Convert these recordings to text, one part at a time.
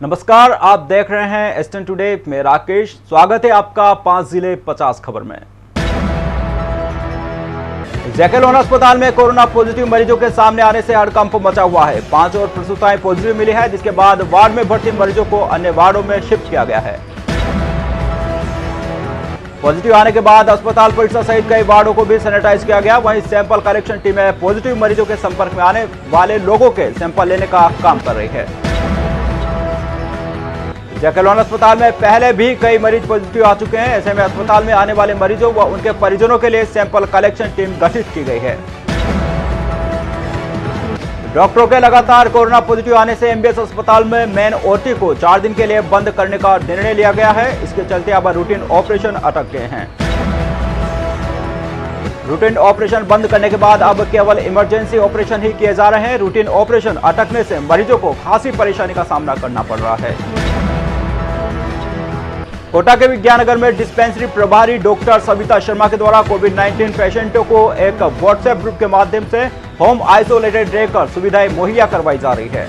नमस्कार, आप देख रहे हैं एसटीएन टुडे में राकेश। स्वागत है आपका 5 जिले 50 खबर में। जेके लोन अस्पताल में कोरोना पॉजिटिव मरीजों के सामने आने से हड़कंप मचा हुआ है। 5 और प्रसूताएं पॉजिटिव मिली है, जिसके बाद वार्ड में भर्ती मरीजों को अन्य वार्डों में शिफ्ट किया गया है। पॉजिटिव आने के बाद अस्पताल परिसर सहित कई वार्डों को भी सैनिटाइज किया गया। वहीं सैंपल कलेक्शन टीमें पॉजिटिव मरीजों के संपर्क में आने वाले लोगों के सैंपल लेने का काम कर रही है। जेके लोन अस्पताल में पहले भी कई मरीज पॉजिटिव आ चुके हैं। ऐसे में अस्पताल में आने वाले मरीजों व उनके परिजनों के लिए सैंपल कलेक्शन टीम गठित की गई है। डॉक्टरों के लगातार कोरोना पॉजिटिव आने से एमबीएस अस्पताल में मेन ओटी को 4 दिन के लिए बंद करने का निर्णय लिया गया है। इसके चलते अब रूटीन ऑपरेशन अटक गए हैं। रूटीन ऑपरेशन बंद करने के बाद अब केवल इमरजेंसी ऑपरेशन ही किए जा रहे हैं। रूटीन ऑपरेशन अटकने से मरीजों को खासी परेशानी का सामना करना पड़ रहा है। कोटा के विज्ञाननगर में डिस्पेंसरी प्रभारी डॉक्टर सविता शर्मा के द्वारा कोविड-19 पेशेंटों को एक व्हाट्सएप ग्रुप के माध्यम से होम आइसोलेटेड रहकर सुविधाएं मुहैया करवाई जा रही है।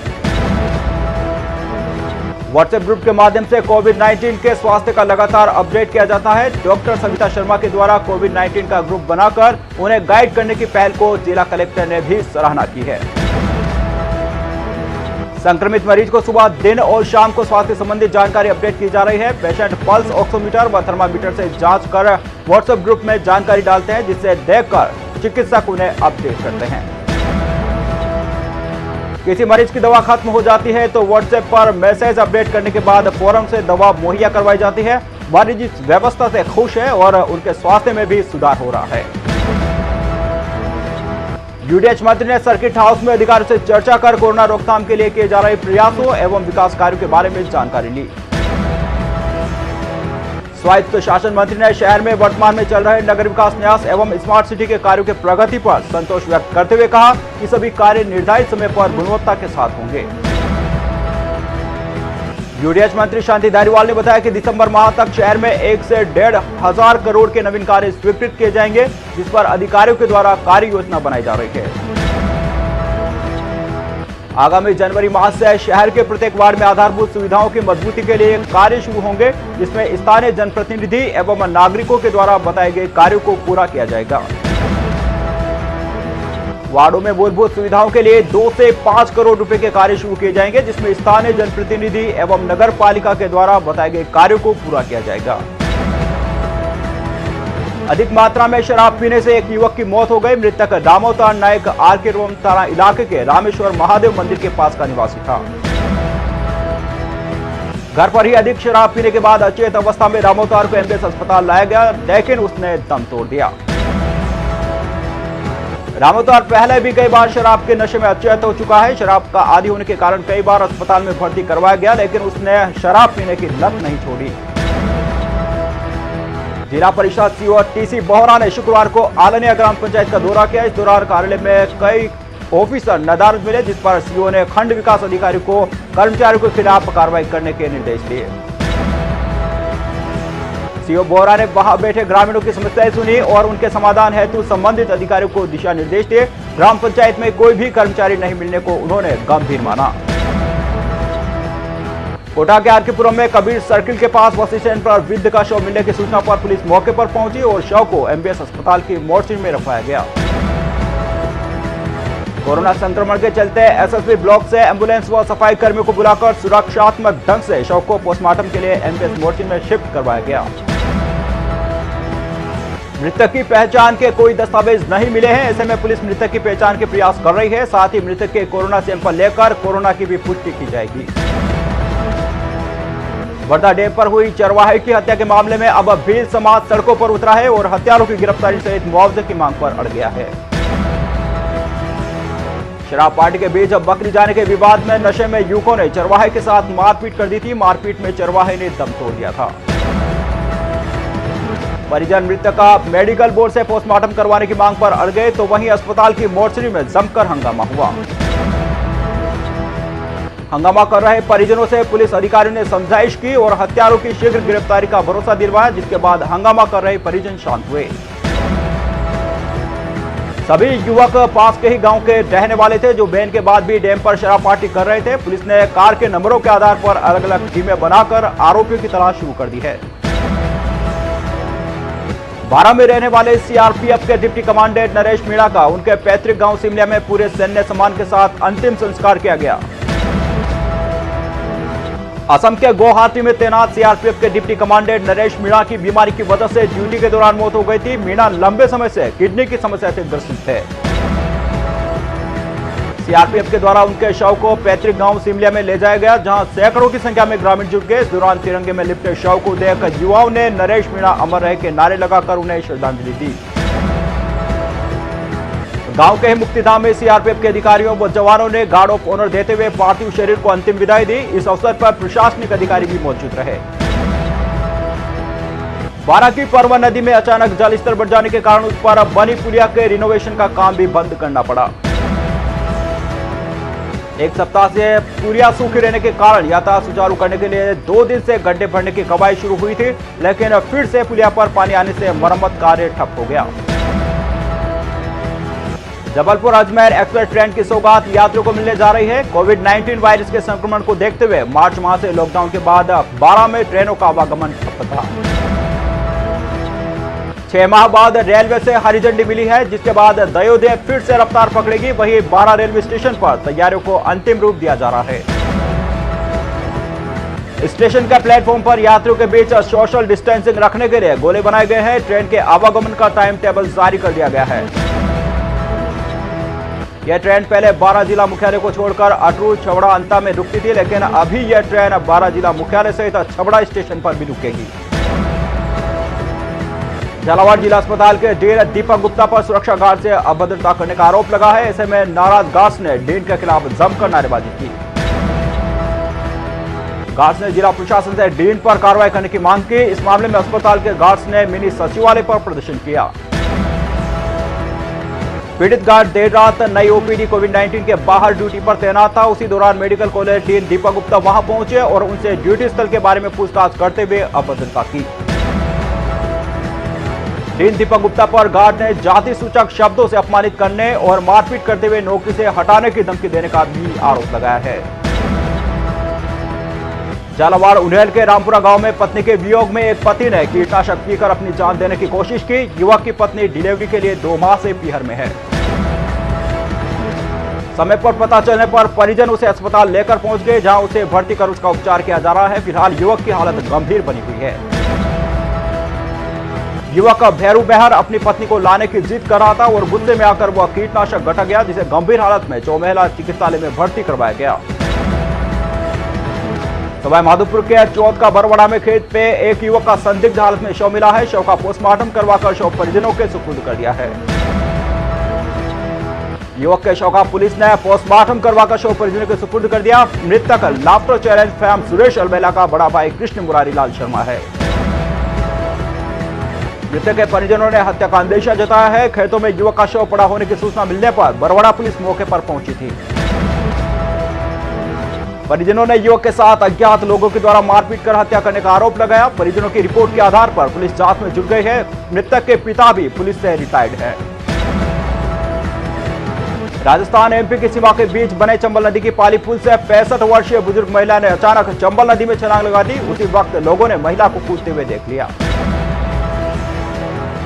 व्हाट्सएप ग्रुप के माध्यम से कोविड-19 के स्वास्थ्य का लगातार अपडेट किया जाता है। डॉक्टर सविता शर्मा के द्वारा कोविड-19 का ग्रुप बनाकर उन्हें गाइड करने की पहल को जिला कलेक्टर ने भी सराहना की है। संक्रमित मरीज को सुबह, दिन और शाम को स्वास्थ्य संबंधी जानकारी अपडेट की जा रही है। पेशेंट पल्स ऑक्सीमीटर व थर्मामीटर से जांच कर व्हाट्सएप ग्रुप में जानकारी डालते हैं, जिसे देखकर चिकित्सक उन्हें अपडेट करते हैं। किसी मरीज की दवा खत्म हो जाती है तो व्हाट्सएप पर मैसेज अपडेट करने के बाद फौरन से दवा मुहैया करवाई जाती है। मरीज इस व्यवस्था से खुश है और उनके स्वास्थ्य में भी सुधार हो रहा है। यूडीएच मंत्री ने सर्किट हाउस में अधिकारियों से चर्चा कर कोरोना रोकथाम के लिए किए जा रहे प्रयासों एवं विकास कार्यों के बारे में जानकारी ली। स्वायत्त शासन मंत्री ने शहर में वर्तमान में चल रहे नगर विकास न्यास एवं स्मार्ट सिटी के कार्यों के प्रगति पर संतोष व्यक्त करते हुए कहा कि सभी कार्य निर्धारित समय पर गुणवत्ता के साथ होंगे। यूडीएच मंत्री शांति धारीवाल ने बताया कि दिसंबर माह तक शहर में 1 से 1,500 करोड़ के नवीन कार्य स्वीकृत किए जाएंगे, जिस पर अधिकारियों के द्वारा कार्य योजना बनाई जा रही है। आगामी जनवरी माह से शहर के प्रत्येक वार्ड में आधारभूत सुविधाओं की मजबूती के लिए कार्य शुरू होंगे, जिसमें स्थानीय जनप्रतिनिधि एवं नागरिकों के द्वारा बताए गए कार्यों को पूरा किया जाएगा। वार्डों में मूलभूत सुविधाओं के लिए 2 से 5 करोड़ रुपए के कार्य शुरू किए जाएंगे, जिसमें स्थानीय जनप्रतिनिधि एवं नगर पालिका के द्वारा बताए गए कार्यों को पूरा किया जाएगा। अधिक मात्रा में शराब पीने से एक युवक की मौत हो गई। मृतक दामोदर नायक आरके रोम थाना इलाके के रामेश्वर महादेव मंदिर के पास का निवासी था। घर पर ही अधिक शराब पीने के बाद अचेत अवस्था में दामोदर को एमबीएस अस्पताल लाया गया, लेकिन उसने दम तोड़ दिया। दामोदर पहले भी कई बार शराब के नशे में अचेत हो चुका है। शराब का आदी होने के कारण कई बार अस्पताल में भर्ती करवाया गया, लेकिन उसने शराब पीने की लत नहीं छोड़ी। जिला परिषद सीओ टीसी बोहरा ने शुक्रवार को आलनिया ग्राम पंचायत का दौरा किया। इस दौरान कार्यालय में कई ऑफिसर नदारद मिले, जिस पर सीओ ने खंड विकास अधिकारी को कर्मचारियों के खिलाफ कार्रवाई करने के निर्देश दिए। सीओ बोहरा ने वहां बैठे ग्रामीणों की समस्याएं सुनी और उनके समाधान हेतु संबंधित अधिकारियों को दिशा निर्देश दिए। ग्राम पंचायत में कोई भी कर्मचारी नहीं मिलने को उन्होंने गंभीर माना। कोटा के आरकेपुरम में कबीर सर्किल के पास बस स्टैंड पर वृद्ध का शव मिलने की सूचना पर पुलिस मौके पर पहुंची और शव को एमबीएस अस्पताल की मोर्चरी में रखवाया गया। कोरोना संक्रमण के चलते एसएसबी ब्लॉक से एम्बुलेंस व सफाई कर्मियों को बुलाकर सुरक्षात्मक ढंग से शव को पोस्टमार्टम के लिए एमबीएस मोर्चरी में शिफ्ट करवाया गया। मृतक की पहचान के कोई दस्तावेज नहीं मिले हैं। ऐसे में पुलिस मृतक की पहचान के प्रयास कर रही है। साथ ही मृतक के कोरोना सैंपल लेकर कोरोना की भी पुष्टि की जाएगी। वर्धा डैम पर हुई चरवाहे की हत्या के मामले में अब भील समाज सड़कों पर उतरा है और हत्यारों की गिरफ्तारी सहित मुआवजे की मांग पर अड़ गया है। शराब पार्टी के बीच अब बकरी जाने के विवाद में नशे में युवकों ने चरवाहे के साथ मारपीट कर दी थी। मारपीट में चरवाहे ने दम तोड़ दिया था। परिजन मृतक का मेडिकल बोर्ड से पोस्टमार्टम करवाने की मांग पर अड़ गए, तो वहीं अस्पताल की मोर्चरी में जमकर हंगामा हुआ। हंगामा कर रहे परिजनों से पुलिस अधिकारियों ने समझाइश की और हत्यारों की शीघ्र गिरफ्तारी का भरोसा दिलवाया, जिसके बाद हंगामा कर रहे परिजन शांत हुए। सभी युवक पास के ही गांव के रहने वाले थे, जो बैन के बाद भी डैम पर शराब पार्टी कर रहे थे। पुलिस ने कार के नंबरों के आधार पर अलग अलग टीमें बनाकर आरोपियों की तलाश शुरू कर दी है। बारां में रहने वाले सीआरपीएफ के डिप्टी कमांडेंट नरेश मीणा का उनके पैतृक गांव सिमलिया में पूरे सैन्य सम्मान के साथ अंतिम संस्कार किया गया। असम के गुवाहाटी में तैनात सीआरपीएफ के डिप्टी कमांडेंट नरेश मीणा की बीमारी की वजह से ड्यूटी के दौरान मौत हो गई थी। मीणा लंबे समय से किडनी की समस्या से ग्रसित थे। सीआरपीएफ के द्वारा उनके शव को पैतृक गांव सिमलिया में ले जाया गया, जहां सैकड़ों की संख्या में ग्रामीण जुट गए। इस दौरान तिरंगे में लिपटे शव को देख युवाओं ने नरेश मीणा अमर रहे के नारे लगाकर उन्हें श्रद्धांजलि दी। गांव के ही मुक्तिधाम में सीआरपीएफ के अधिकारियों व जवानों ने गार्ड ऑफ ऑनर देते हुए पार्थिव शरीर को अंतिम विदाई दी। इस अवसर पर प्रशासनिक अधिकारी भी मौजूद रहे। बारां की परवा नदी में अचानक जलस्तर बढ़ जाने के कारण उस पर बनी पुलिया के रिनोवेशन का काम भी बंद करना पड़ा। एक सप्ताह से पुलिया सूखी रहने के कारण यातायात सुचारू करने के लिए 2 दिन से गड्ढे भरने की कवायद शुरू हुई थी, लेकिन फिर से पुलिया पर पानी आने से मरम्मत कार्य ठप हो गया। जबलपुर अजमेर एक्सप्रेस ट्रेन की सौगात यात्रियों को मिलने जा रही है। कोविड-19 वायरस के संक्रमण को देखते हुए मार्च माह से लॉकडाउन के बाद बारां में ट्रेनों का आवागमन ठप था। 6 माह बाद रेलवे से हरी झंडी मिली है, जिसके बाद दयोदय फिर से रफ्तार पकड़ेगी। वहीं बारां रेलवे स्टेशन पर तैयारियों को अंतिम रूप दिया जा रहा है। स्टेशन के प्लेटफॉर्म पर यात्रियों के बीच सोशल डिस्टेंसिंग रखने के लिए गोले बनाए गए हैं। ट्रेन के आवागमन का टाइम टेबल जारी कर दिया गया है। यह ट्रेन पहले बारां जिला मुख्यालय को छोड़कर अटरू, छबड़ा, अंता में रुकती थी, लेकिन अभी यह ट्रेन बारां जिला मुख्यालय सहित छबड़ा स्टेशन पर भी रुकेगी। झालावाड़ जिला अस्पताल के डीन दीपक गुप्ता पर सुरक्षा गार्ड से अभद्रता करने का आरोप लगा है। ऐसे में नाराज गार्ड्स ने डीन के खिलाफ जमकर नारेबाजी की। गार्ड्स ने जिला प्रशासन से डीन पर कार्रवाई करने की मांग की। इस मामले में अस्पताल के गार्ड्स ने मिनी सचिवालय पर प्रदर्शन किया। पीड़ित गार्ड देर रात नई ओपीडी कोविड-19 के बाहर ड्यूटी पर तैनात था। उसी दौरान medical college dean Deepak Gupta वहां पहुंचे और उनसे ड्यूटी स्थल के बारे में पूछताछ करते हुए अभद्रता की। डीन दीपक गुप्ता पर गार्ड ने जाति सूचक शब्दों से अपमानित करने और मारपीट करते हुए नौकरी से हटाने की धमकी देने का भी आरोप लगाया है। झालावाड़ उन्हेल के रामपुरा गांव में पत्नी के वियोग में एक पति ने कीटनाशक पीकर अपनी जान देने की कोशिश की। युवक की पत्नी डिलीवरी के लिए 2 माह से पीहर में है। समय पर पता चलने पर परिजन उसे अस्पताल लेकर पहुंच गए, जहां उसे भर्ती कर उसका उपचार किया जा रहा है। फिलहाल युवक की हालत गंभीर बनी हुई है। युवक भैरू बहर अपनी पत्नी को लाने की जिद कर रहा था और गुस्से में आकर वह कीटनाशक गटक गया, जिसे गंभीर हालत में चौमेला चिकित्सालय में भर्ती करवाया गया। सवाई माधोपुर के चौथ का बरवाड़ा में खेत पे एक युवक का संदिग्ध हालत में शव मिला है। शव का पोस्टमार्टम करवाकर शव परिजनों के सुपुर्द कर दिया है। युवक के शव का पुलिस ने पोस्टमार्टम करवाकर शव परिजनों के सुपुर्द कर दिया। मृतक लाफ्टर चैलेंज फैम सुरेश अलबेला का बड़ा भाई कृष्ण मुरारी लाल शर्मा है। मृतक के परिजनों ने हत्या का अंदेशा जताया है। खेतों में युवक का शव पड़ा होने की सूचना मिलने पर बरवाड़ा पुलिस मौके पर पहुंची थी। परिजनों ने युवक के साथ अज्ञात लोगों के द्वारा मारपीट कर हत्या करने का आरोप लगाया। परिजनों की रिपोर्ट के आधार पर पुलिस जांच में जुट गई है। मृतक के पिता भी पुलिस से रिटायर्ड है। राजस्थान एमपी की सीमा के बीच बने चंबल नदी की पाली पुल से 65 वर्षीय बुजुर्ग महिला ने अचानक चंबल नदी में छलांग लगा दी। उसी वक्त लोगों ने महिला को कूदते हुए देख लिया।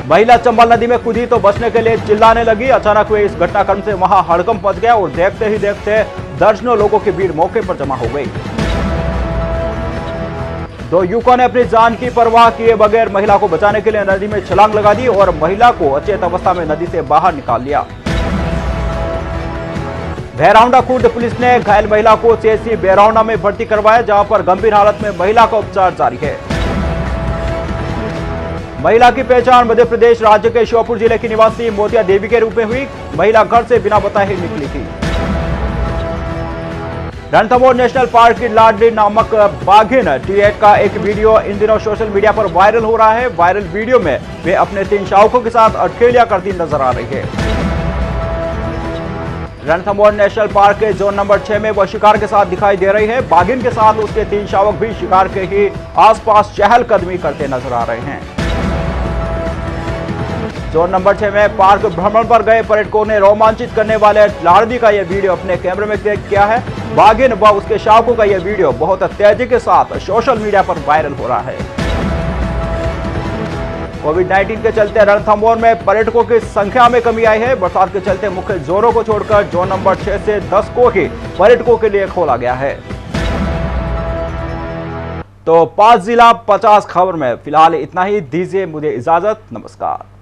महिला चंबल नदी में कूदी तो बचने के लिए चिल्लाने लगी। अचानक हुए इस घटनाक्रम से वहां हड़कंप मच गया और देखते ही देखते दर्जनों लोगों की भीड़ मौके पर जमा हो गई। 2 युवकों ने अपनी जान की परवाह किए बगैर महिला को बचाने के लिए नदी में छलांग लगा दी और महिला को अचेत अवस्था में नदी से बाहर निकाल लिया। भैरौंडा खुर्द पुलिस ने घायल महिला को सीएचसी भैरौंडा में भर्ती करवाया, जहां पर गंभीर हालत में महिला का उपचार जारी है। महिला की पहचान मध्य प्रदेश राज्य के श्योपुर जिले की निवासी मोतिया देवी के रूप में हुई। महिला घर से बिना बताए ही निकली थी। रणथंभौर नेशनल पार्क की लाडली नामक बाघिन T8 का एक वीडियो इन दिनों सोशल मीडिया पर वायरल हो रहा है। वायरल वीडियो में वे अपने 3 शावकों के साथ अठखेलियां करती नजर आ रही है। रणथंभौर नेशनल पार्क के जोन नंबर 6 में वह शिकार के साथ दिखाई दे रही है। बाघिन के साथ उसके 3 शावक भी शिकार के ही आसपास चहलकदमी करते नजर आ रहे हैं। जोन नंबर 6 में पार्क भ्रमण पर गए पर्यटकों ने रोमांचित करने वाले लाड़दी का यह वीडियो अपने कैमरे में कैद किया है। बाघिन व उसके शावकों का यह वीडियो बहुत तेजी के साथ सोशल मीडिया पर वायरल हो रहा है। कोविड-19 के चलते रणथंभौर में पर्यटकों की संख्या में कमी आई है। बरसात के चलते मुख्य जोनों को छोड़कर जोन नंबर 6 से 10 को ही पर्यटकों के लिए खोला गया है। तो 5 जिला 50 खबर में फिलहाल इतना ही। दीजिए मुझे इजाजत। नमस्कार।